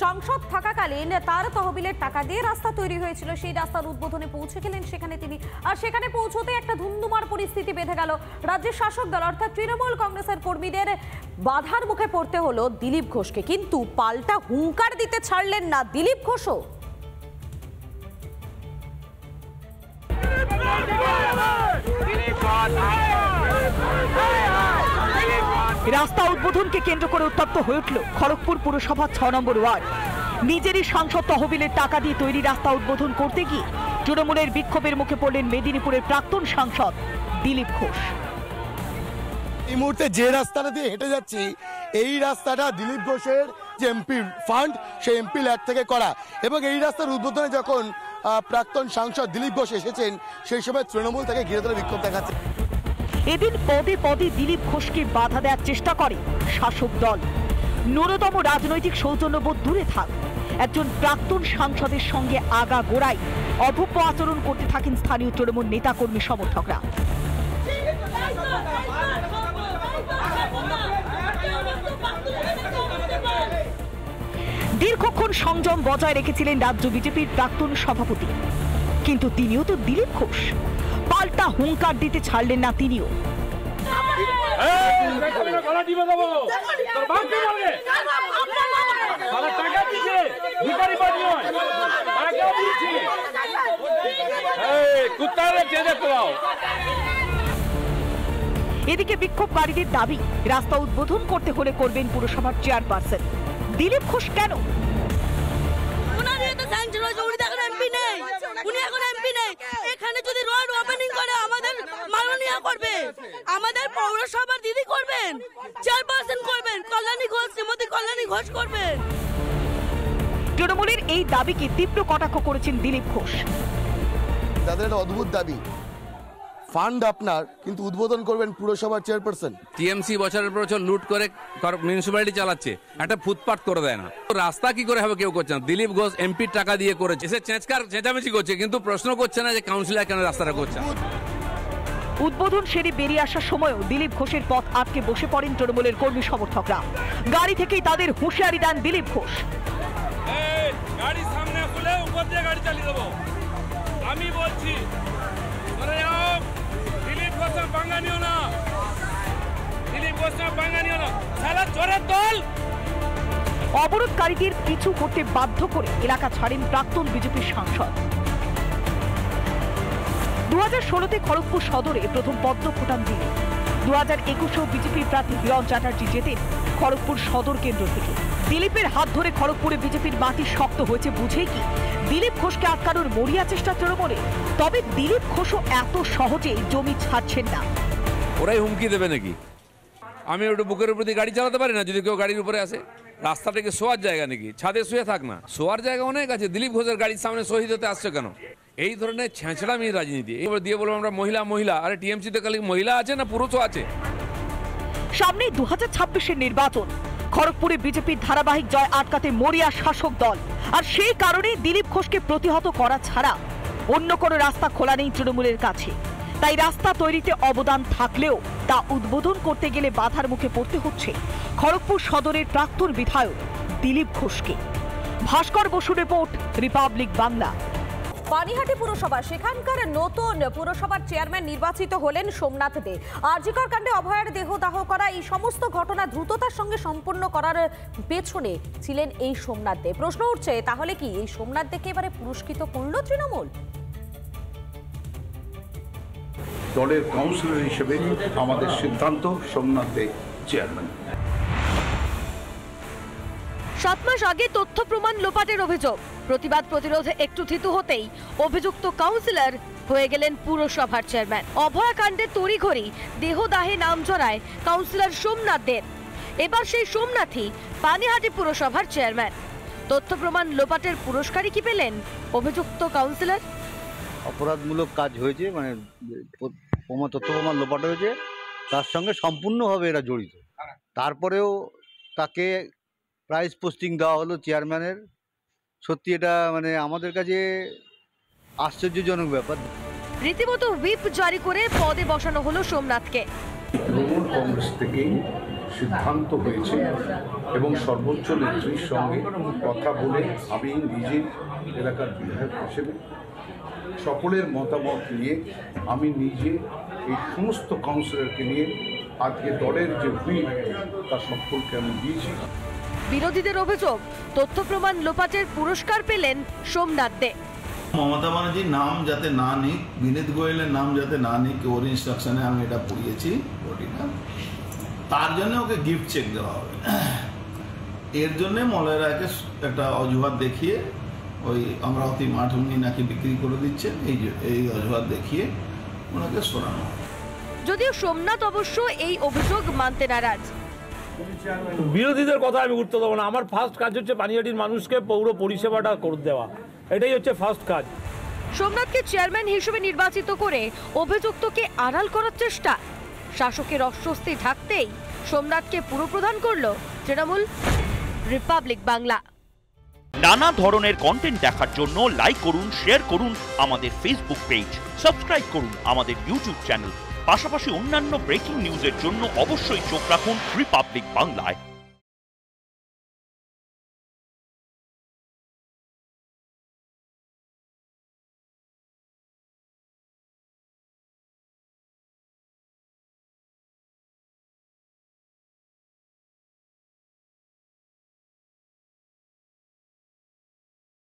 সংসদ থাকাকালীন তার তহবিলের টাকা দিয়ে রাস্তা তৈরি হয়েছিল, সেই রাস্তার উদ্বোধনে পৌঁছে গেলেন সেখানে তিনি। আর সেখানে পৌঁছতে একটা ধুমধুমার পরিস্থিতি বেঁধে গেল। রাজ্যের শাসক দল অর্থাৎ তৃণমূল কংগ্রেসের কর্মীদের বাধার মুখে পড়তে হলো দিলীপ ঘোষকে, কিন্তু পাল্টা হুঙ্কার দিতে ছাড়লেন না দিলীপ ঘোষও। রাস্তা উদ্বোধনকে কেন্দ্র করে উত্তপ্ত হয়ে উঠল খড়গপুর পুরসভা ৬ নম্বর ওয়ার্ড। নিজেরই সাংসদ তহবিলের টাকা দিয়ে তৈরি রাস্তা উদ্বোধন করতে গিয়ে তৃণমূলের বিক্ষোভের মুখে পড়লেন মেদিনীপুরের প্রাক্তন সাংসদ দিলীপ ঘোষ। এই মুহূর্তে যে রাস্তাটা দিয়ে হেঁটে যাচ্ছি, এই রাস্তাটা দিলীপ ঘোষের যে এমপি ফান্ড, সেই এমপি ল্যাড থেকে করা, এবং এই রাস্তার উদ্বোধনে যখন প্রাক্তন সাংসদ দিলীপ ঘোষ এসেছেন, সেই সময় তৃণমূল তাকে ঘিরে ধরে বিক্ষোভ দেখাচ্ছে। এদিন পদে পদে দিলীপ ঘোষকে বাধা দেওয়ার চেষ্টা করে শাসক দল। ন্যূনতম রাজনৈতিক সৌজন্যবোধ দূরে থাক, একজন প্রাক্তন সাংসদের সঙ্গে আগাগোড়াই অভব্য আচরণ করতে থাকেন স্থানীয় তৃণমূল নেতাকর্মী সমর্থকরা। দীর্ঘক্ষণ সংযম বজায় রেখেছিলেন রাজ্য বিজেপির প্রাক্তন সভাপতি, কিন্তু তিনিও তো দিলীপ ঘোষ, পাল্টা হুঙ্কার দিতে ছাড়লেন না তিনিও। এদিকে বিক্ষোভকারীদের দাবি, রাস্তা উদ্বোধন করতে হলে করবেন পুরসভার চেয়ারপারসন। দিলীপ ঘোষ কেন? এখানে যদি রোড ওপেনিং করে আমাদের মাননীয় করবে, আমাদের পৌরসভার দিদি করবেন, চেয়ারপারসন করবেন, কল্যাণী ঘোষ, শ্রীমতী কল্যাণী ঘোষ করবেন। তৃণমূলের এই দাবিকে তীব্র কটাক্ষ করেছেন দিলীপ ঘোষ। তাদের একটা অদ্ভুত দাবি, ফান্ড আপনার, কিন্তু উদ্বোধন করবেন পুরসভার চেয়ারপারসন। টিএমসি বছরের পর বছর লুট করে মিউনিসিপ্যালিটি চালাচ্ছে, একটা ফুটপাথ করে দেয় না। রাস্তা কি করে হবে কেউ করছে না। দিলীপ ঘোষ এমপির টাকা দিয়ে করেছে, এসে চেঁচামেচি করছে, কিন্তু প্রশ্ন করছে না যে কাউন্সিলর কেন রাস্তাটা করছে। উদ্বোধন সেরে বেরিয়ে আসার সময়ও দিলীপ ঘোষের পথ আটকে বসে পড়েন তৃণমূলের কর্মী সমর্থকরা। গাড়ি থেকেই তাদের হুঁশিয়ারি দেন দিলীপ ঘোষ। গাড়ি সামনে খুলে উপর দিয়ে গাড়ি চালিয়ে দেবো, আমি বলছি। দিলীপ ঘোষ বাঙালিও না, দিলীপ ঘোষ বাঙালিও না, সারা চোরের দল। অবরোধকারীদের পিছু করতে বাধ্য করে এলাকা ছাড়েন প্রাক্তন বিজেপির সাংসদ। 2016-তে খড়গপুর সদরে প্রথম পদ্ম ফোটান তিনি। 2021-এও বিজেপির প্রার্থী হিরণ চ্যাটার্জি জেতেন খড়গপুর সদর কেন্দ্র থেকে। দিলীপের হাত ধরে খড়গপুরে বিজেপির মাটি শক্ত হয়েছে বুঝেই কি দিলীপ ঘোষকে আটকানোর মরিয়া চেষ্টা তৃণমূলে? তবে দিলীপ ঘোষও এত সহজে জমি ছাড়ছেন না। ওরাই হুমকি দেবে নাকি? আমি ওটা বুকের উপর দিয়ে গাড়ি চালাতে পারি না যদি কেউ গাড়ির উপরে আসে? রাস্তাটাকে শোয়ার জায়গা নাকি? ছাদে শুয়ে থাক না, শোয়ার জায়গা অনেক আছে। দিলীপ ঘোষের গাড়ির সামনে শহীদ হতে আসছে কেন? এই ধরনের ছেঁচড়ামি রাজনীতি। এবার দিয়ে বলবো আমরা মহিলা মহিলা, আরে টিএমসিতে খালি মহিলা আছে না পুরুষও আছে? সামনে 2026-এর নির্বাচন, খড়গপুরে বিজেপির ধারাবাহিক জয় আটকাতে মরিয়া শাসক দল। আর সেই কারণে দিলীপ ঘোষকে প্রতিহত করা ছাড়া অন্য কোনো রাস্তা খোলা নেই তৃণমূলের কাছে। তাই রাস্তা তৈরিতে অবদান থাকলেও তা উদ্বোধন করতে গেলে বাধার মুখে পড়তে হচ্ছে খড়গপুর সদরের প্রাক্তন বিধায়ক দিলীপ ঘোষকে। ভাস্কর বসুর রিপোর্ট, রিপাবলিক বাংলা। পানিহাটি পুরসভা, সেখানকার নতুন পুরসভার চেয়ারম্যান নির্বাচিত হলেন সোমনাথ দে। আরজিকর কাণ্ডে অভয়ার দেহ দাহ করা, এই সমস্ত ঘটনা দ্রুততার সঙ্গে সম্পন্ন করার পেছনে ছিলেন এই সোমনাথ দে। প্রশ্ন উঠছে, তাহলে কি এই সোমনাথ দেকে এবারে পুরস্কৃত করল তৃণমূল? দলের কাউন্সিলর হিসেবে আমাদের সিদ্ধান্ত সোমনাথ দে চেয়ারম্যান। 7 মাস আগে তথ্য প্রমাণ লোপাটের অভিযোগ, প্রতিবাদ প্রতিরোধে একটু থিতু হতেই অভিযুক্ত কাউন্সিলর হয়ে গেলেন পুরসভার চেয়ারম্যান। অভয়াকাণ্ডে তড়িঘড়ি দেহদাহে নাম জড়ায় কাউন্সিলর সোমনাথ দের। এবার সেই সোমনাথই পানিহাটি পুরসভার চেয়ারম্যান। তথ্য প্রমাণ লোপাটের পুরস্কারই কি পেলেন অভিযুক্ত কাউন্সিলর? অপরাধমূলক কাজ হয়েছে, মানে তথ্য প্রমাণ লোপাট হয়েছে, তার সঙ্গে সম্পূর্ণভাবে এরা জড়িত। তারপরেও তাকে প্রাইজ পোস্টিং দেওয়া হলো চেয়ারম্যানের। সত্যি এটা মানে আমাদের কাছে আশ্চর্যজনক ব্যাপার। রীতিমতো হুইপ জারি করে পদে বসানো হলো সোমনাথকে। তৃণমূল কংগ্রেস থেকেই সিদ্ধান্ত হয়েছে এবং সর্বোচ্চ নেত্রীর সঙ্গে কথা বলে আমি নিজে এলাকার বিধায়ক হিসেবে সকলের মতামত নিয়ে আমি নিজে এই সমস্ত কাউন্সিলরকে নিয়ে আজকে দলের যে হুইপ তার সকলকে আমি দিয়েছি। বিরোধীদের অভিযোগ তথ্য প্রমাণ লোপাটের পুরস্কার পেলেন সোমনাথ দে। মমতা ব্যানার্জির নাম যাতে না নিক, বিনীত গোয়েলের নাম যাতে না নিক, ওর ইনস্ট্রাকশনে আমি এটা পড়িয়েছি বডিটা, তার জন্য ওকে গিফট চেক দেওয়া হবে। এর জন্যে মলয় রায়কে একটা অজুহাত দেখিয়ে ওই অমরাবতী মাঠ উনি নাকি বিক্রি করে দিচ্ছেন, এই অজুহাত দেখিয়ে ওনাকে সরানো। যদিও সোমনাথ অবশ্য এই অভিযোগ মানতে নারাজ। বিরোধীদের কথা আমি উঠতে দেবো না। আমার ফার্স্ট কাজ হচ্ছে পানিহাটির মানুষকে পৌর পরিষেবাটা করে দেওয়া, এটাই হচ্ছে ফার্স্ট কাজ। সোমনাথকে চেয়ারম্যান হিসেবে নির্বাচিত করে অভিযুক্তকে আড়াল করার চেষ্টা। শাসকের অস্বস্তি ঢাকতেই সোমনাথকে পুরপ্রধান করল তৃণমূল। রিপাবলিক বাংলা। নানা ধরনের কন্টেন্ট দেখার জন্য লাইক করুন, শেয়ার করুন আমাদের ফেসবুক পেজ, সাবস্ক্রাইব করুন আমাদের ইউটিউব চ্যানেল। পাশাপাশি অন্যান্য ব্রেকিং নিউজের জন্য অবশ্যই চোখ রাখুন রিপাবলিক বাংলায়।